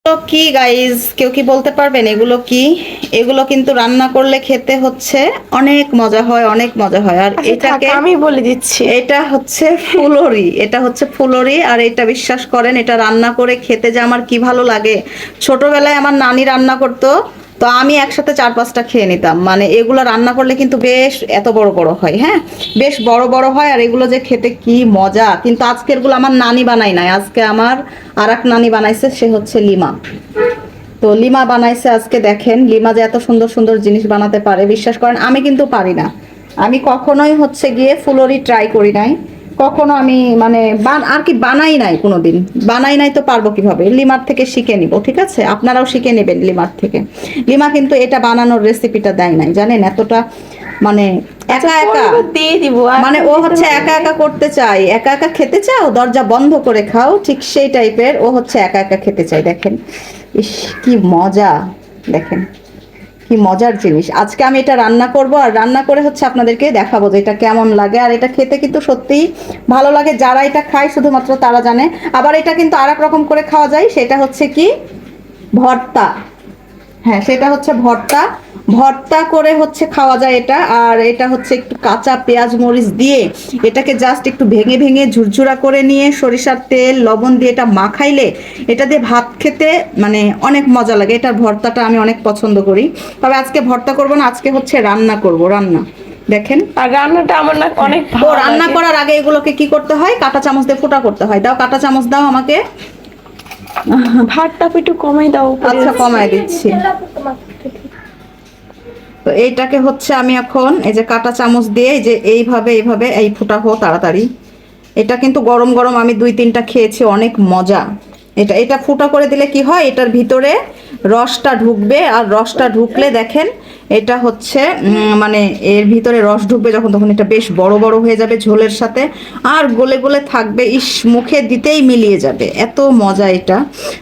তো কি গাইস, কেউ কি বলতে পারবেন এগুলো কি? এগুলো কিন্তু রান্না করলে খেতে হচ্ছে অনেক মজা হয়, অনেক মজা হয়। আর আচ্ছা থাক, এটাকে আমি বলে দিচ্ছি। এটা হচ্ছে ফুলরি, এটা হচ্ছে ফুলরি। আর এটা বিশ্বাস করেন, এটা রান্না করে খেতে যে আমার কি ভালো লাগে। ছোটবেলায় আমার নানি রান্না করতো, তো আমি একসাথে 4-5টা খেয়ে নিতাম। মানে এগুলো রান্না করলে কিন্তু বেশ এত বড় বড় হয়, হ্যাঁ বেশ বড় বড় হয়। আর এগুলো যে খেতে কি মজা। কিন্তু আজকের গুলো আমার নানি বানাই নাই, আজকে আমার আর এক নানি বানাইছে, সে হচ্ছে লিমা। তো লিমা বানাইছে আজকে। দেখেন লিমা যে এত সুন্দর সুন্দর জিনিস বানাতে পারে, বিশ্বাস করেন আমি কিন্তু পারি না। আমি কখনোই হচ্ছে গিয়ে ফুলরি ট্রাই করি নাই, কখনো আমি মানে আর কি বানাই নাই, কোনোদিন বানাই নাই। তো পারবো কিভাবে? লিমার থেকে শিখে নিব, ঠিক আছে? আপনারাও শিখে নেবেন লিমার থেকে। লিমা কিন্তু এটা বানানোর রেসিপিটা দেয় নাই, জানেন? এতটা মানে আচ্ছা, একা একা পরে দিয়ে দিব। মানে ও হচ্ছে একা একা করতে চাই। একা একা খেতে চাও, দরজা বন্ধ করে খাও, ঠিক সেই টাইপের ও হচ্ছে একা একা খেতে চাই। দেখেন ইস কি মজা, দেখেন কি মজার জিনিস। আজকে আমি এটা রান্না করব, আর রান্না করে হচ্ছে আপনাদেরকে দেখাবো যে এটা কেমন লাগে। আর এটা খেতে কিন্তু সত্যিই ভালো লাগে, যারা এটা খায় শুধুমাত্র তারা জানে। আবার এটা কিন্তু আর এক রকম করে খাওয়া যায়, সেটা হচ্ছে কি ভর্তা। হ্যাঁ সেটা হচ্ছে ভর্তা, ভর্তা করে হচ্ছে খাওয়া যায় এটা। আর এটা হচ্ছে একটু কাঁচা পেঁয়াজ মরিচ দিয়ে এটাকে জাস্ট একটু ভেঙে ভেঙে ঝুরঝুরা করে নিয়ে সরিষার তেল লবণ দিয়ে এটা মাখাইলে এটা দিয়ে ভাত খেতে মানে অনেক মজা লাগে। এটার ভর্তাটা আমি অনেক পছন্দ করি। তবে আজকে ভর্তা করব না, আজকে হচ্ছে রান্না করব, রান্না। দেখেন আর রান্নাটা আমার না অনেক তো ভালো রান্না লাগে। করার আগে এগুলোকে কি করতে হয়, কাঁটা চামচ দিয়ে ফুটা করতে হয়। দাও কাঁটা চামচ দাও আমাকে। ভাতটা একটু কমাই দাও উপরে। আচ্ছা কমায় দিচ্ছি। তো এইটাকে হচ্ছে আমি এখন এই যে কাঁটা চামচ দিয়ে এই যে এইভাবে এইভাবে এই ফুটাবো তাড়াতাড়ি। এটা কিন্তু গরম গরম আমি 2-3টা খেয়েছি, অনেক মজা। এটা এটা ফুটা করে দিলে কি হয়, এটার ভিতরে রসটা ঢুকবে। আর রসটা ঢুকলে দেখেন এটা হচ্ছে মানে এর ভিতরে রস ঢুকবে যখন, তখন এটা বেশ বড় বড় হয়ে যাবে ঝোলের সাথে, আর গলে গলে থাকবে। ইস মুখে দিতেই মিলিয়ে যাবে, এত মজা এটা।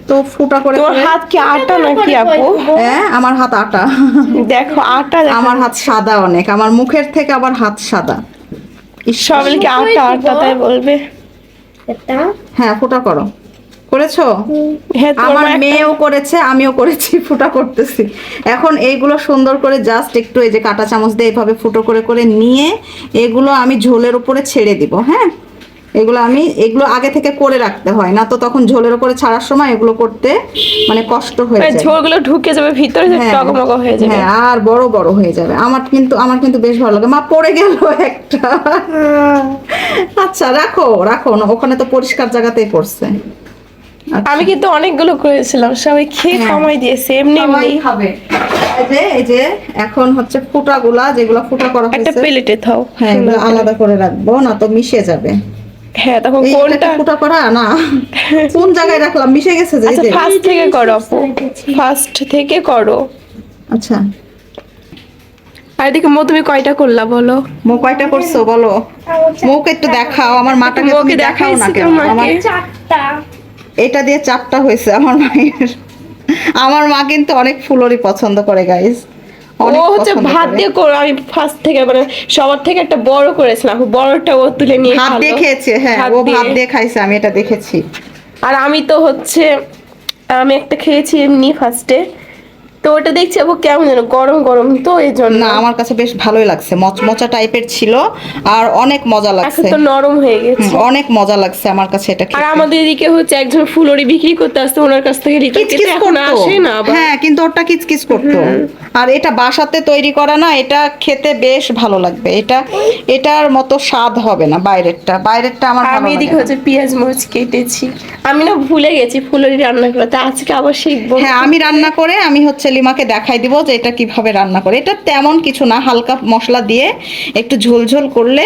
তো ফুটা করে তোমার হাত কি আটা নাকি আপু? হ্যাঁ আমার হাত আটা। দেখো আটা, আমার হাত সাদা অনেক, আমার মুখের থেকে আবার হাত সাদা। সবাই কি আটা আটা তাই বলবে। হ্যাঁ ফুটা করো, করেছো? হ্যাঁ আমার তোমার মেয়েও করেছে, আমিও করেছি, ফুটা করতেছি এখন। এইগুলো সুন্দর করে জাস্ট একটু এই যে কাঁটা চামচ দিয়ে এইভাবে ফুটো করে করে নিয়ে এগুলো আমি ঝোলের উপরে ছেড়ে দিব। হ্যাঁ এগুলো আগে থেকে করে রাখতে হয়, না তো তখন ঝোলের উপরে ছাড়ার সময় এগুলো করতে মানে কষ্ট হয়ে যায়। ঝোলগুলো ঢুকে যাবে ভিতরে, হ্যাঁ টগমগ হয়ে যাবে। হ্যাঁ আর বড় বড় হয়ে যাবে। আমার কিন্তু বেশ ভালো লাগে। মা পড়ে গেল একটা। আচ্ছা রাখো রাখো না, ওখানে তো পরিষ্কার জায়গাতেই পড়ছে। আচ্ছা। আমি কিন্তু অনেকগুলো করেছিলাম, সবাই খেয়ে হ্যাঁ। কমাই দিয়েছে এমনি সবাই এমনি। খাবে। এই যে এখন হচ্ছে ফুটাগুলা যেগুলো ফুটা করা একটা হয়েছে, প্লেটে থাও। হ্যাঁ এগুলো আলাদা করে রাখবো, না তো মিশে যাবে। হ্যাঁ তখন এই এটা কোনটা? কি ফুটা করা না? কোন জায়গায় রাখলাম, মিশে গেছে যে এই আচ্ছা যে। ফার্স্ট থেকে করো আপু, ফার্স্ট থেকে করো। আচ্ছা আর এদিকে মো তুমি কয়টা করলা বলো? মো কয়টা করছো বলো? মুখ একটু দেখাও, আমার মাটাকে তুমি মোকে দেখাও না দেখাইছি কেন? আমার তোমাকে। এটা দিয়ে 4টা হয়েছে আমার মায়ের। আমার মা কিন্তু অনেক ফুলরি পছন্দ করে গাইস, ও অনেক হচ্ছে পছন্দ ভাত করে। দিয়ে করো, আমি ফার্স্ট থেকে মানে সবার থেকে একটা বড় করেছিলাম, বড়টা ও তুলে নিয়ে ভাত দিয়ে খালো। খেয়েছে, হ্যাঁ ও ভাত দিয়ে খাইছে, আমি এটা দেখেছি। আর আমি তো হচ্ছে আমি একটা খেয়েছি এমনি ফার্স্টে, তো ওটা দেখছি আপু কেমন যেন গরম গরম, তো এই জন্য। না আমার কাছে বেশ ভালোই লাগছে, মচমচা টাইপের ছিল আর অনেক মজা এখন লাগছে। তো নরম হয়ে গেছে। অনেক মজা লাগছে আমার কাছে এটা আর খেতে। আমাদের এদিকে হচ্ছে একজন ফুলরি বিক্রি করতে আসতো, ওনার কাছ থেকে রিটা কেটে কিচকিচ এখন করতো, আসে না আবার। হ্যাঁ কিন্তু ওটা কিচকিচ করতো। আর এটা বাসাতে তৈরি করা না, এটা খেতে বেশ ভালো লাগবে। এটার মতো স্বাদ হবে না বাইরেরটা, বাইরেরটা আমার ভালো আমি লাগে এদিকে না। হচ্ছে পেঁয়াজ মরিচ কেটেছি। আমি না ভুলে গেছি ফুলরি রান্না করতে, আজকে আবার শিখবো। হ্যাঁ আমি রান্না করে আমি হচ্ছে লিমাকে দেখাই দিব যে এটা কিভাবে রান্না করে। এটা তেমন কিছু না, হালকা মশলা দিয়ে একটু ঝোল করলে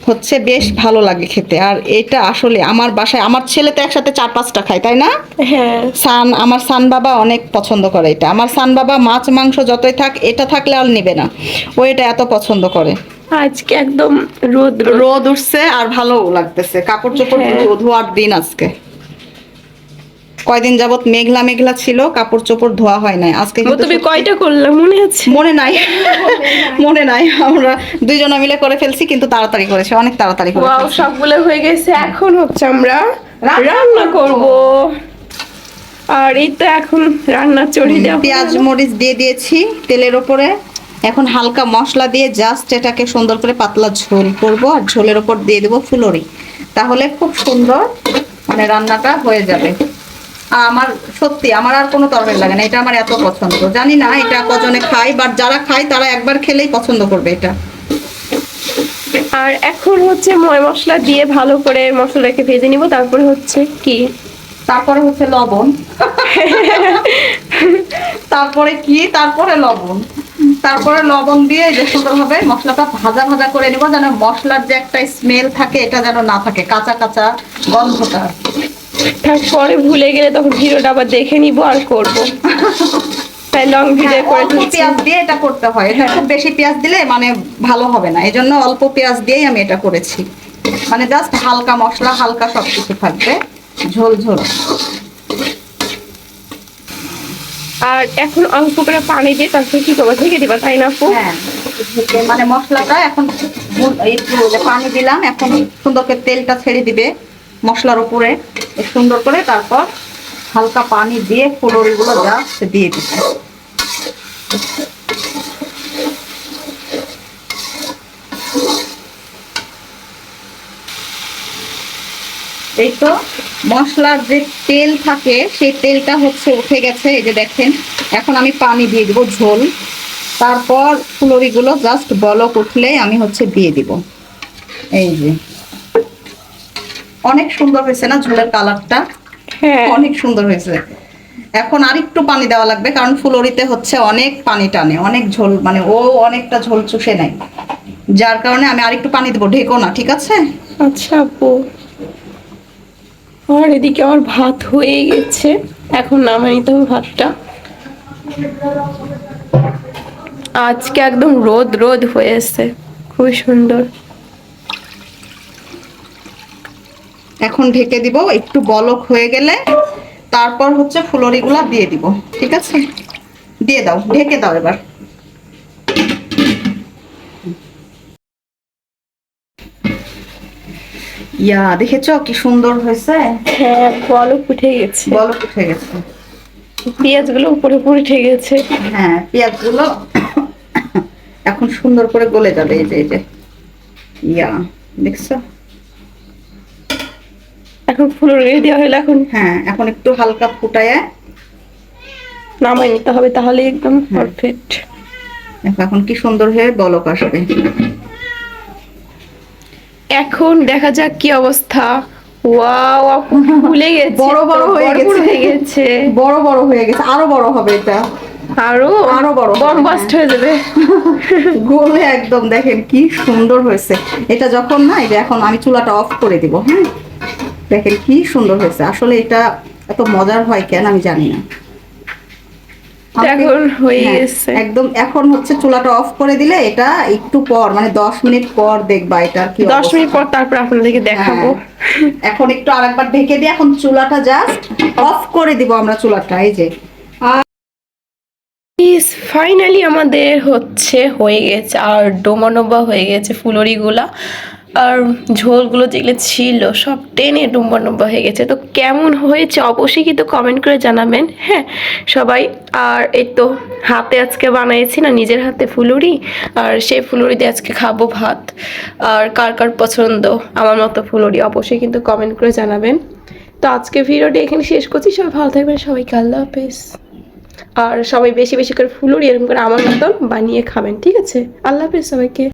হচ্ছে বেশ ভালো লাগে খেতে। আর এটা আসলে আমার বাসায় আমার ছেলে তো একসাথে 4-5টা খায়, তাই না? হ্যাঁ আমার সান বাবা অনেক পছন্দ করে এটা। আমার সান বাবা মাছ মাংস যতই থাক এটা থাকলে আর নিবে না, ও এটা এত পছন্দ করে। আজকে একদম রোদ রোদ। রোদ উঠছে আর ভালো লাগতেছে, কাপড় চোপড় হ্যাঁ। ধোয়ার দিন আজকে। কয়দিন যাবত মেঘলা মেঘলা ছিল, কাপড় চোপড় ধোয়া হয় নাই। আজকে ও কিন্তু তুমি সত্যি- কয়টা করলে মনে আছে? মনে নাই। মনে নাই, আমরা দুইজনে মিলে করে ফেলছি, কিন্তু তাড়াতাড়ি করেছি, অনেক তাড়াতাড়ি করে ওয়াও ফেলছি। সবগুলো হয়ে গেছে, এখন হচ্ছে আমরা রান্না রান্না করব। আর এই তো এখন রান্না চড়ে দেওয়া পেঁয়াজ মরিচ দিয়ে দিয়েছি তেলের ওপরে। এখন হালকা মশলা দিয়ে জাস্ট এটাকে সুন্দর করে পাতলা ঝোল করব, আর ঝোলের ওপর দিয়ে দেবো ফুলরি। তাহলে খুব সুন্দর মানে রান্নাটা হয়ে যাবে। আমার সত্যি আমার আর কোনো তরকারি লাগে না, এটা আমার এত পছন্দ। জানি না এটা কজনে খায়, বাট যারা খায় তারা একবার খেলেই পছন্দ করবে এটা। আর এখন হচ্ছে ময় মশলা দিয়ে ভালো করে মশলাকে ভেজে নিব। তারপরে হচ্ছে কি, তারপরে হচ্ছে লবণ। তারপরে কি, তারপরে লবণ। তারপরে লবণ দিয়ে যে সুন্দরভাবে মশলাটা ভাজা ভাজা করে নিব, যেন মশলার যে একটা স্মেল থাকে এটা যেন না থাকে, কাঁচা কাঁচা গন্ধটা। তারপরে ভুলে গেলে তখন ভিডিওটা আবার দেখে নিব আর করব। তাই লং ভিডিও করে অল্প দিচ্ছি। পেঁয়াজ দিয়ে এটা করতে হয়, এটা খুব বেশি পেঁয়াজ দিলে মানে ভালো হবে না, এই জন্য অল্প পেঁয়াজ দিয়েই আমি এটা করেছি। মানে জাস্ট হালকা মশলা, হালকা সবকিছু থাকবে, ঝোল ঝোল। আর এখন অল্প করে পানি দিয়ে তারপরে কি করবো, ঢেকে দিবা তাই না আপু? হ্যাঁ, মানে মশলাটা এখন একটু পানি দিলাম, এখন সুন্দর করে তেলটা ছেড়ে দিবে মশলার উপরে সুন্দর করে। তারপর হালকা পানি দিয়ে ফুলরিগুলো জাস্ট দিয়ে দিবে। এই তো মশলার যে তেল থাকে সেই তেলটা হচ্ছে উঠে গেছে, এই যে দেখেন। এখন আমি পানি দিয়ে দিব ঝোল, তারপর ফুলরিগুলো জাস্ট বলক উঠলে আমি হচ্ছে দিয়ে দিব। এই যে অনেক সুন্দর হয়েছে না ঝোলের কালারটা? হ্যাঁ, অনেক সুন্দর হয়েছে। এখন আরেকটু পানি দেওয়া লাগবে, কারণ ফুলরিতে হচ্ছে অনেক পানি টানে, অনেক ঝোল, মানে ও অনেকটা ঝোল চুষে নেয়, যার কারণে আমি আরেকটু পানি দেবো। ঢেকো না, ঠিক আছে? আচ্ছা আপু। আর এদিকে আমার ভাত হয়ে গেছে, এখন নামাই নিতে হবে ভাতটা। আজকে একদম রোদ রোদ হয়েছে, খুবই সুন্দর। এখন ঢেকে দিব, একটু বলক হয়ে গেলে তারপর হচ্ছে ফুলরিগুলা দিয়ে দিব, ঠিক আছে? দিয়ে দাও, ঢেকে দাও এবার। ইয়া, দেখেছো কি সুন্দর হয়েছে? হ্যাঁ, বলক উঠে গেছে, বলক উঠে গেছে। পেঁয়াজগুলো উপরে উপরে উঠে গেছে। হ্যাঁ, পেঁয়াজগুলো এখন সুন্দর করে গলে যাবে। এই যে এই যে, ইয়া, দেখছো? এখন ফুলরি দেওয়া হলো, এখন হ্যাঁ, এখন একটু হালকা ফুটায় নামাই নিতে হবে, তাহলে একদম পারফেক্ট। এখন কি সুন্দর হয়ে বলক আসবে। এখন দেখা যাক কি অবস্থা। ওয়াও, আপু ফুলে গেছে, বড় বড় হয়ে ভরপুর গেছে। হয়ে গেছে, বড় বড় হয়ে গেছে, আরো বড় হবে এটা, আরো আরো বড় হবে, বম্বাস্ট হয়ে যাবে। গলে একদম। দেখেন কি সুন্দর হয়েছে এটা। যখন না, এই যে এখন আমি চুলাটা অফ করে দিব। হ্যাঁ, দেখেন কি সুন্দর হয়েছে। আসলে এটা এত মজার হয় কেন আমি জানি না। এখন হয়ে হ্যাঁ, গেছে একদম। এখন হচ্ছে চুলাটা অফ করে দিলে এটা একটু পর, মানে 10 মিনিট পর দেখবা এটা কি 10 মিনিট পর তারপর আপনাদেরকে দেখাবো। হ্যাঁ, এখন একটু আরেকবার ঢেকে দিয়ে এখন চুলাটা জাস্ট অফ করে দিব আমরা চুলাটা। এই যে ফাইনালি আমাদের হচ্ছে হয়ে গেছে, আর ডোমানোবা হয়ে গেছে ফুলরিগুলা, আর ঝোলগুলো যেগুলো ছিল সব টেনে ডুম্বাডুম্বা হয়ে গেছে। তো কেমন হয়েছে অবশ্যই কিন্তু কমেন্ট করে জানাবেন, হ্যাঁ সবাই। আর এই তো হাতে আজকে বানিয়েছি না, নিজের হাতে ফুলুরি, আর সেই ফুলুরি দিয়ে আজকে খাবো ভাত। আর কার কার পছন্দ আমার মতো ফুলুরি অবশ্যই কিন্তু কমেন্ট করে জানাবেন। তো আজকে ভিডিওটা এখানে শেষ করছি, সবাই ভালো থাকবেন, সবাইকে আল্লাহ হাফেজ। আর সবাই বেশি বেশি করে ফুলুরি এরকম করে আমার মতন বানিয়ে খাবেন, ঠিক আছে? আল্লাহ হাফেজ সবাইকে।